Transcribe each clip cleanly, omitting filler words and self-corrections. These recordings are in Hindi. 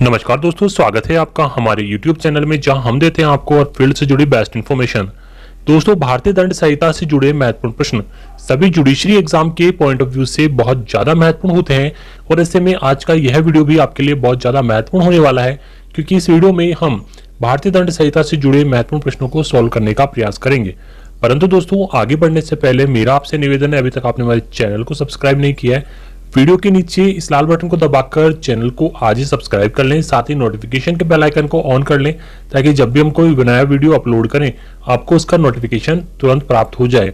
नमस्कार दोस्तों, स्वागत है आपका हमारे YouTube चैनल में, जहां हम देते हैं आपको और फील्ड से जुड़ी बेस्ट इन्फॉर्मेशन। दोस्तों, भारतीय दंड संहिता से जुड़े महत्वपूर्ण प्रश्न सभी जुडिशरी एग्जाम के पॉइंट ऑफ व्यू से बहुत ज्यादा महत्वपूर्ण होते हैं और ऐसे में आज का यह वीडियो भी आपके लिए बहुत ज्यादा महत्वपूर्ण होने वाला है, क्योंकि इस वीडियो में हम भारतीय दंड संहिता से जुड़े महत्वपूर्ण प्रश्नों को सोल्व करने का प्रयास करेंगे। परंतु दोस्तों, आगे बढ़ने से पहले मेरा आपसे निवेदन है, अभी तक आपने हमारे चैनल को सब्सक्राइब नहीं किया है, वीडियो के नीचे इस लाल बटन को दबाकर चैनल को आज ही सब्सक्राइब कर लें। साथ ही नोटिफिकेशन के बेल आइकन को ऑन कर लें, ताकि जब भी हम कोई नया वीडियो अपलोड करें आपको उसका नोटिफिकेशन तुरंत प्राप्त हो जाए।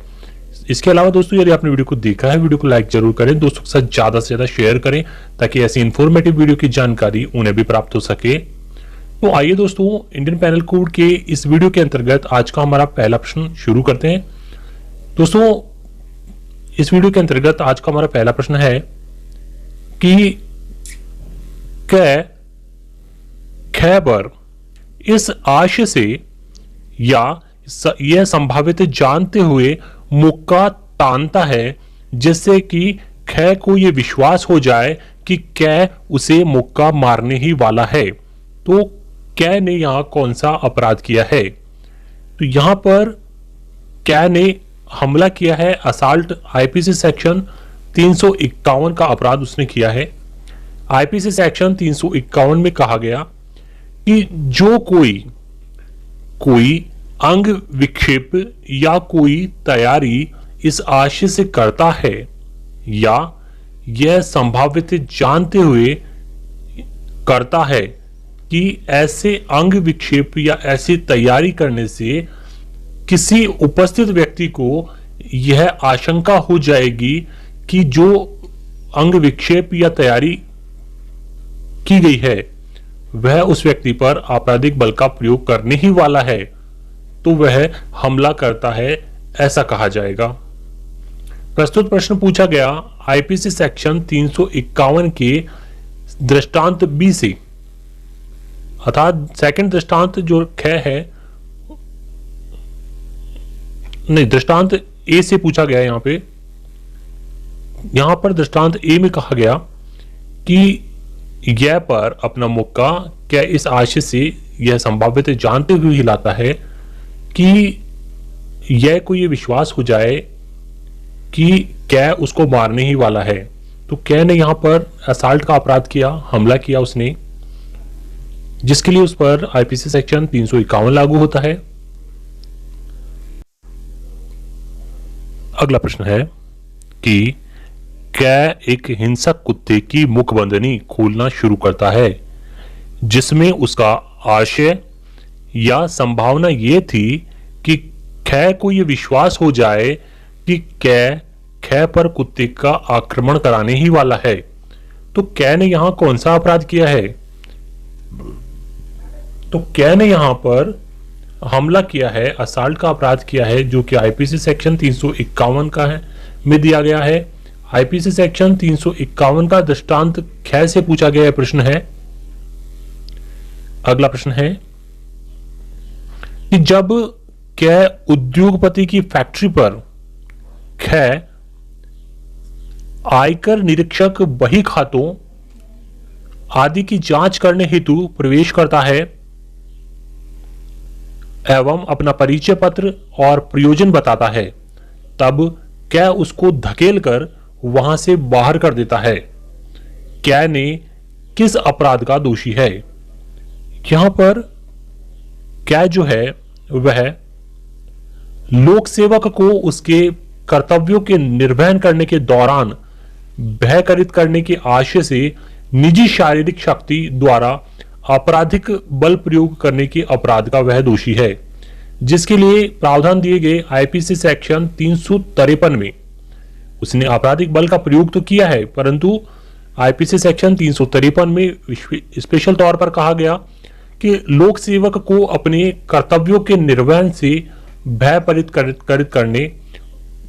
इसके अलावा दोस्तों, यदि आपने वीडियो को देखा है, वीडियो को लाइक जरूर करें, दोस्तों के साथ ज्यादा से ज्यादा शेयर करें, ताकि ऐसी इंफॉर्मेटिव वीडियो की जानकारी उन्हें भी प्राप्त हो सके। तो आइए दोस्तों, इंडियन पैनल कोड के इस वीडियो के अंतर्गत आज का हमारा पहला प्रश्न शुरू करते हैं। दोस्तों, इस वीडियो के अंतर्गत आज का हमारा पहला प्रश्न है कि खैबर इस आशय से या यह संभावित जानते हुए मुक्का तानता है जिससे कि कै को यह विश्वास हो जाए कि कै उसे मुक्का मारने ही वाला है। तो कै ने यहां कौन सा अपराध किया है? तो यहां पर कै ने हमला किया है, असाल्ट, आईपीसी सेक्शन 351 का अपराध उसने किया है। आईपीसी सेक्शन 351 में कहा गया कि जो कोई अंग विक्षेप या कोई तैयारी इस आशय से करता है या यह संभावित जानते हुए करता है कि ऐसे अंग विक्षेप या ऐसी तैयारी करने से किसी उपस्थित व्यक्ति को यह आशंका हो जाएगी कि जो अंग विक्षेप या तैयारी की गई है वह उस व्यक्ति पर आपराधिक बल का प्रयोग करने ही वाला है, तो वह हमला करता है, ऐसा कहा जाएगा। प्रस्तुत प्रश्न पूछा गया आईपीसी सेक्शन 351 के दृष्टांत बी से, अर्थात सेकंड दृष्टांत जो कै है, नहीं, दृष्टांत ए से पूछा गया। यहां पर दृष्टांत ए में कहा गया कि यह पर अपना मुक्का क्या इस आशय से यह संभावित जानते हुए हिलाता है कि यह को यह विश्वास हो जाए कि कै उसको मारने ही वाला है। तो कै ने यहां पर असाल्ट का अपराध किया, हमला किया उसने, जिसके लिए उस पर आईपीसी सेक्शन 351 लागू होता है। अगला प्रश्न है कि कै एक हिंसक कुत्ते की मुखबंदनी खोलना शुरू करता है जिसमें उसका आशय या संभावना यह थी कि कै को यह विश्वास हो जाए कि कै पर कुत्ते का आक्रमण कराने ही वाला है। तो कै ने यहां कौन सा अपराध किया है? तो कै ने यहां पर हमला किया है, असाल्ट का अपराध किया है, जो कि आईपीसी सेक्शन 351 का है में दिया गया है। आईपीसी सेक्शन 351 का दृष्टांत कै से पूछा गया प्रश्न है। अगला प्रश्न है कि जब कै उद्योगपति की फैक्ट्री पर कै आयकर निरीक्षक बही खातों आदि की जांच करने हेतु प्रवेश करता है एवं अपना परिचय पत्र और प्रयोजन बताता है, तब कै उसको धकेल कर वहां से बाहर कर देता है। कै ने किस अपराध का दोषी है? यहां पर कै जो है वह लोक सेवक को उसके कर्तव्यों के निर्वहन करने के दौरान भयकरित करने के आशय से निजी शारीरिक शक्ति द्वारा आपराधिक बल प्रयोग करने के अपराध का वह दोषी है, जिसके लिए प्रावधान दिए गए आईपीसी सेक्शन 353 में। उसने आपराधिक बल का प्रयोग तो किया है, परंतु आईपीसी सेक्शन 353 में स्पेशल तौर पर कहा गया कि लोक सेवक को अपने कर्तव्यों के निर्वहन से भयपरित करने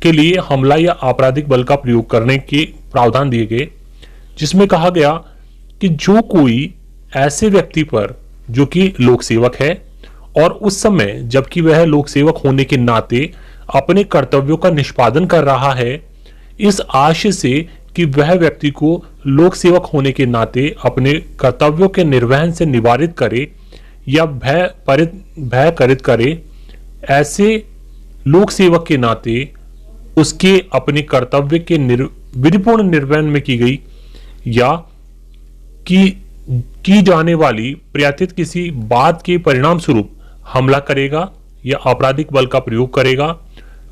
के लिए हमला या आपराधिक बल का प्रयोग करने के प्रावधान दिए गए, जिसमें कहा गया कि जो कोई ऐसे व्यक्ति पर जो कि लोक सेवक है और उस समय जबकि वह लोक सेवक होने के नाते अपने कर्तव्यों का निष्पादन कर रहा है, इस आशय से कि वह व्यक्ति को लोक सेवक होने के नाते अपने कर्तव्यों के निर्वहन से निवारित करे या भय करित करे। ऐसे लोक सेवक के नाते उसके अपने कर्तव्य के विधिपूर्ण निर्वहन में की गई या की जाने वाली प्रयत्नित किसी बात के परिणाम स्वरूप हमला करेगा या आपराधिक बल का प्रयोग करेगा,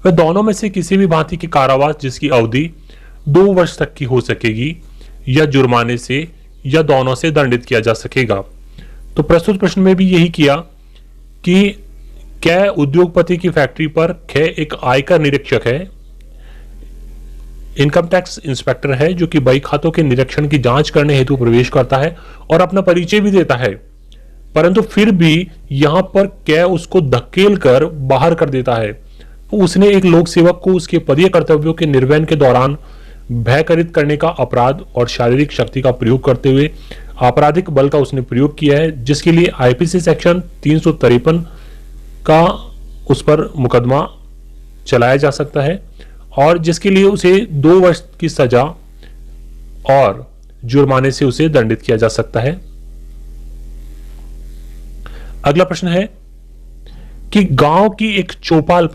वह दोनों में से किसी भी भांति के कारावास जिसकी अवधि 2 वर्ष तक की हो सकेगी या जुर्माने से या दोनों से दंडित किया जा सकेगा। तो प्रस्तुत प्रश्न में भी यही किया कि कै उद्योगपति की फैक्ट्री पर खे एक आयकर निरीक्षक है, इनकम टैक्स इंस्पेक्टर है, जो कि बही खातों के निरीक्षण की जांच करने हेतु प्रवेश करता है और अपना परिचय भी देता है, परंतु फिर भी यहां पर कै उसको धकेल कर बाहर कर देता है। तो उसने एक लोक सेवक को उसके पदीय कर्तव्यों के निर्वहन के दौरान भयकरित करने का अपराध और शारीरिक शक्ति का प्रयोग करते हुए आपराधिक बल का उसने प्रयोग किया है, जिसके लिए आईपीसी सेक्शन 353 का उस पर मुकदमा चलाया जा सकता है और जिसके लिए उसे 2 वर्ष की सजा और जुर्माने से उसे दंडित किया जा सकता है। अगला प्रश्न है कि गांव की एक चौपाल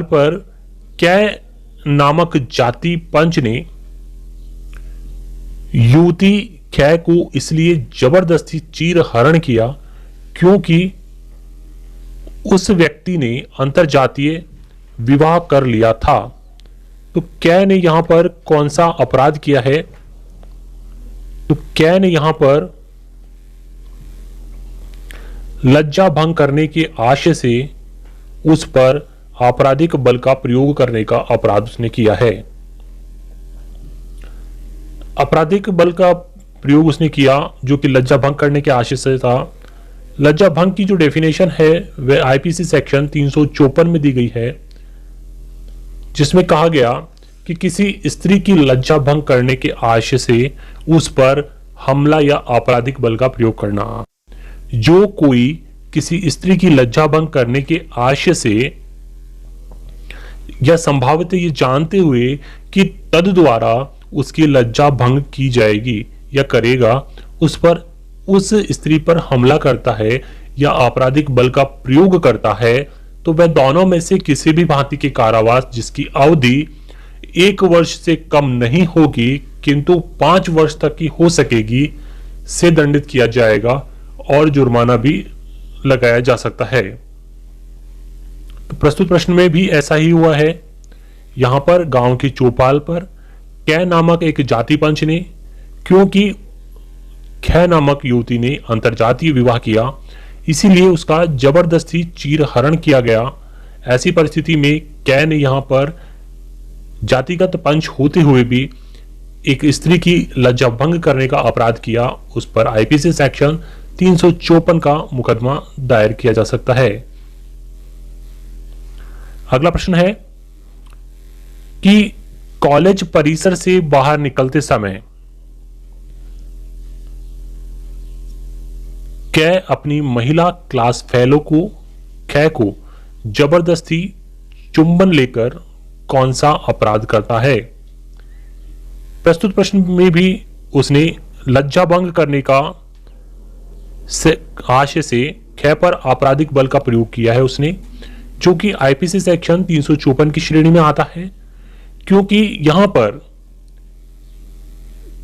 पर कै नामक जाति पंच ने युवती कै को इसलिए जबरदस्ती चीर हरण किया क्योंकि उस व्यक्ति ने अंतरजातीय विवाह कर लिया था। तो कै ने यहां पर कौन सा अपराध किया है? तो कै ने यहां पर लज्जा भंग करने के आशय से उस पर आपराधिक बल का प्रयोग करने का अपराध उसने किया है। आपराधिक बल का प्रयोग उसने किया जो कि लज्जा भंग करने के आशय से था। लज्जा भंग की जो डेफिनेशन है वह आईपीसी सेक्शन 354 में दी गई है, जिसमें कहा गया कि किसी स्त्री की लज्जा भंग करने के आशय से उस पर हमला या आपराधिक बल का प्रयोग करना। जो कोई किसी स्त्री की लज्जा भंग करने के आशय से या संभावित ये जानते हुए कि तद द्वारा उसकी लज्जा भंग की जाएगी या करेगा, उस पर उस स्त्री पर हमला करता है या आपराधिक बल का प्रयोग करता है, तो वह दोनों में से किसी भी भांति के कारावास जिसकी अवधि 1 वर्ष से कम नहीं होगी किंतु 5 वर्ष तक की हो सकेगी से दंडित किया जाएगा और जुर्माना भी लगाया जा सकता है। तो प्रस्तुत प्रश्न में भी ऐसा ही हुआ है। यहां पर गांव की चौपाल पर कै नामक एक जाति पंच ने, क्योंकि कै नामक युवती ने अंतरजातीय विवाह किया, इसीलिए उसका जबरदस्ती चीर हरण किया गया। ऐसी परिस्थिति में कै ने यहां पर जातिगत पंच होते हुए भी एक स्त्री की लज्जा भंग करने का अपराध किया, उस पर आईपीसी सेक्शन 354 का मुकदमा दायर किया जा सकता है। अगला प्रश्न है कि कॉलेज परिसर से बाहर निकलते समय कै अपनी महिला क्लास फेलो को कै को जबरदस्ती चुंबन लेकर कौन सा अपराध करता है? प्रस्तुत प्रश्न में भी उसने लज्जा भंग करने का आशय से कै पर आपराधिक बल का प्रयोग किया है उसने, जो कि आईपीसी सेक्शन 354 की श्रेणी में आता है, क्योंकि यहां पर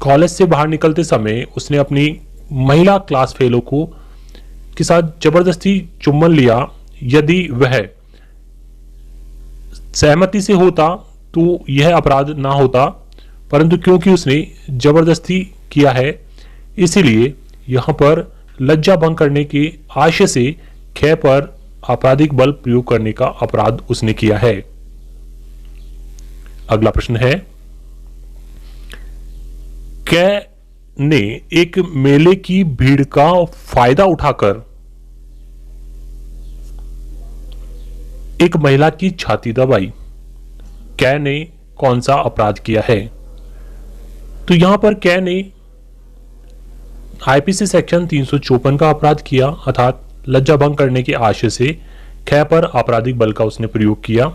कॉलेज से बाहर निकलते समय उसने अपनी महिला क्लास फेलो को के साथ जबरदस्ती चुम्बन लिया। यदि वह सहमति से होता तो यह अपराध ना होता, परंतु क्योंकि उसने जबरदस्ती किया है इसीलिए यहां पर लज्जा भंग करने के आशय से कै पर आपराधिक बल प्रयोग करने का अपराध उसने किया है। अगला प्रश्न है, कै ने एक मेले की भीड़ का फायदा उठाकर एक महिला की छाती दबाई। कै ने कौन सा अपराध किया है? तो यहां पर कै ने आईपीसी सेक्शन 354 का अपराध किया, अर्थात लज्जा भंग करने के आशय से कै पर आपराधिक बल का उसने प्रयोग किया।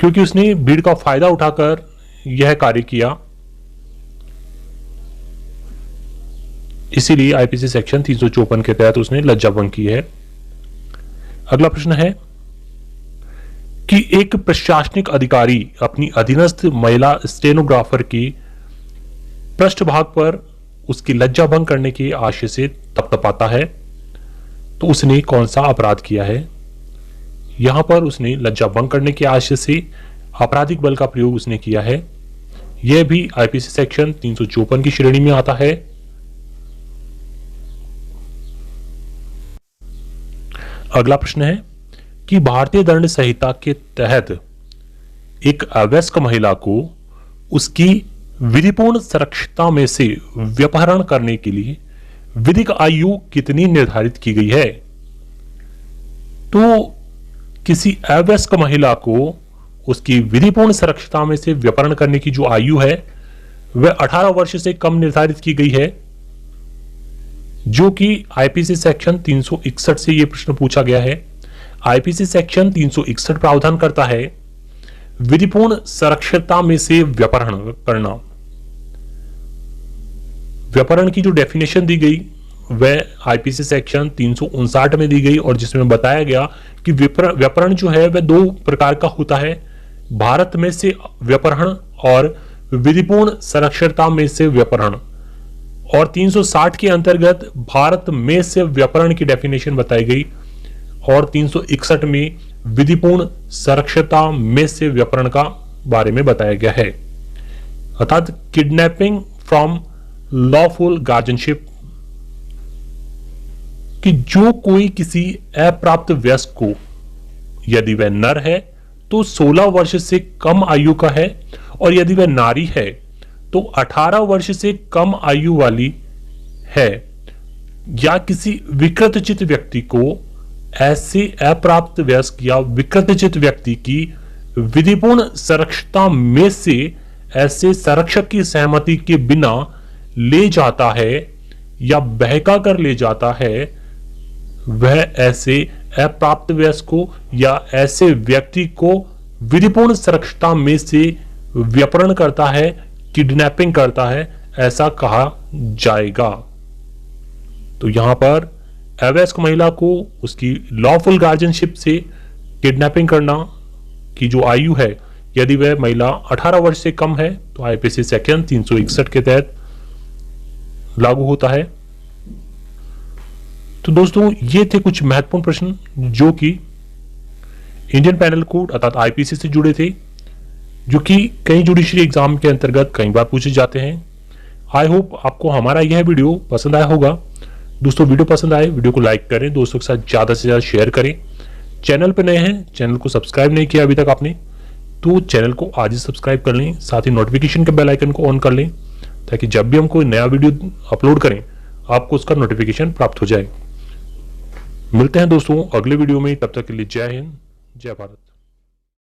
क्योंकि उसने भीड़ का फायदा उठाकर यह कार्य किया, इसीलिए आईपीसी सेक्शन 354 के तहत उसने लज्जा भंग की है। अगला प्रश्न है कि एक प्रशासनिक अधिकारी अपनी अधीनस्थ महिला स्टेनोग्राफर की पृष्ठभाग पर उसकी लज्जा भंग करने के आशय से थपथपाता है, तो उसने कौन सा अपराध किया है? यहां पर उसने लज्जा भंग करने के आशय से आपराधिक बल का प्रयोग उसने किया है। यह भी आईपीसी सेक्शन 354 की श्रेणी में आता है। अगला प्रश्न है कि भारतीय दंड संहिता के तहत एक अवयस्क महिला को उसकी विधिपूर्ण सुरक्षितता में से व्यपहरण करने के लिए विधिक आयु कितनी निर्धारित की गई है? तो किसी अवयस्क महिला को उसकी विधिपूर्ण सुरक्षितता में से व्यपहरण करने की जो आयु है वह 18 वर्ष से कम निर्धारित की गई है, जो कि आईपीसी सेक्शन 361 से यह प्रश्न पूछा गया है। आईपीसी सेक्शन 361 प्रावधान करता है विधिपूर्ण सुरक्षितता में से व्यपहरण करना। व्यपहरण की जो डेफिनेशन दी गई वह आईपीसी सेक्शन 359 में दी गई, और जिसमें बताया गया कि व्यपहरण जो है वह दो प्रकार का होता है, भारत में से व्यपहरण और विधिपूर्ण सुरक्षितता में से व्यपहरण। और 360 के अंतर्गत भारत में से व्यपहरण की डेफिनेशन बताई गई, और 361 में विधिपूर्ण सुरक्षितता में से व्यपहरण का बारे में बताया गया है। अर्थात किडनैपिंग फ्रॉम लॉफुल गार्जियनशिप, कि जो कोई किसी अप्राप्त वयस्क को, यदि वह नर है तो 16 वर्ष से कम आयु का है, और यदि वह नारी है तो 18 वर्ष से कम आयु वाली है, या किसी विकृतचित व्यक्ति को ऐसे अप्राप्त वयस्क या विकृतचित व्यक्ति की विधिपूर्ण सुरक्षितता में से ऐसे संरक्षक की सहमति के बिना ले जाता है या बहका कर ले जाता है, वह ऐसे अप्राप्त वयस्क को या ऐसे व्यक्ति को विधिपूर्ण सुरक्षितता में से व्यपहरण करता है, किडनैपिंग करता है, ऐसा कहा जाएगा। तो यहां पर अवयस्क महिला को उसकी लॉफुल गार्जियनशिप से किडनैपिंग करना की जो आयु है, यदि वह महिला 18 वर्ष से कम है तो आईपीसी सेक्शन 361 के तहत लागू होता है। तो दोस्तों ये थे कुछ महत्वपूर्ण प्रश्न जो कि इंडियन पैनल कोड अर्थात आईपीसी से जुड़े थे, जो कि कई जुडिशरी एग्जाम के अंतर्गत कई बार पूछे जाते हैं। आई होप आपको हमारा यह वीडियो पसंद आया होगा। दोस्तों वीडियो पसंद आए वीडियो को लाइक करें, दोस्तों के साथ ज्यादा से ज्यादा शेयर करें। चैनल पर नए हैं, चैनल को सब्सक्राइब नहीं किया अभी तक आपने, तो चैनल को आज ही सब्सक्राइब कर लें, साथ ही नोटिफिकेशन के बेल आइकन को ऑन कर लें, ताकि जब भी हम कोई नया वीडियो अपलोड करें आपको उसका नोटिफिकेशन प्राप्त हो जाए। मिलते हैं दोस्तों अगले वीडियो में, तब तक के लिए जय हिंद, जय भारत।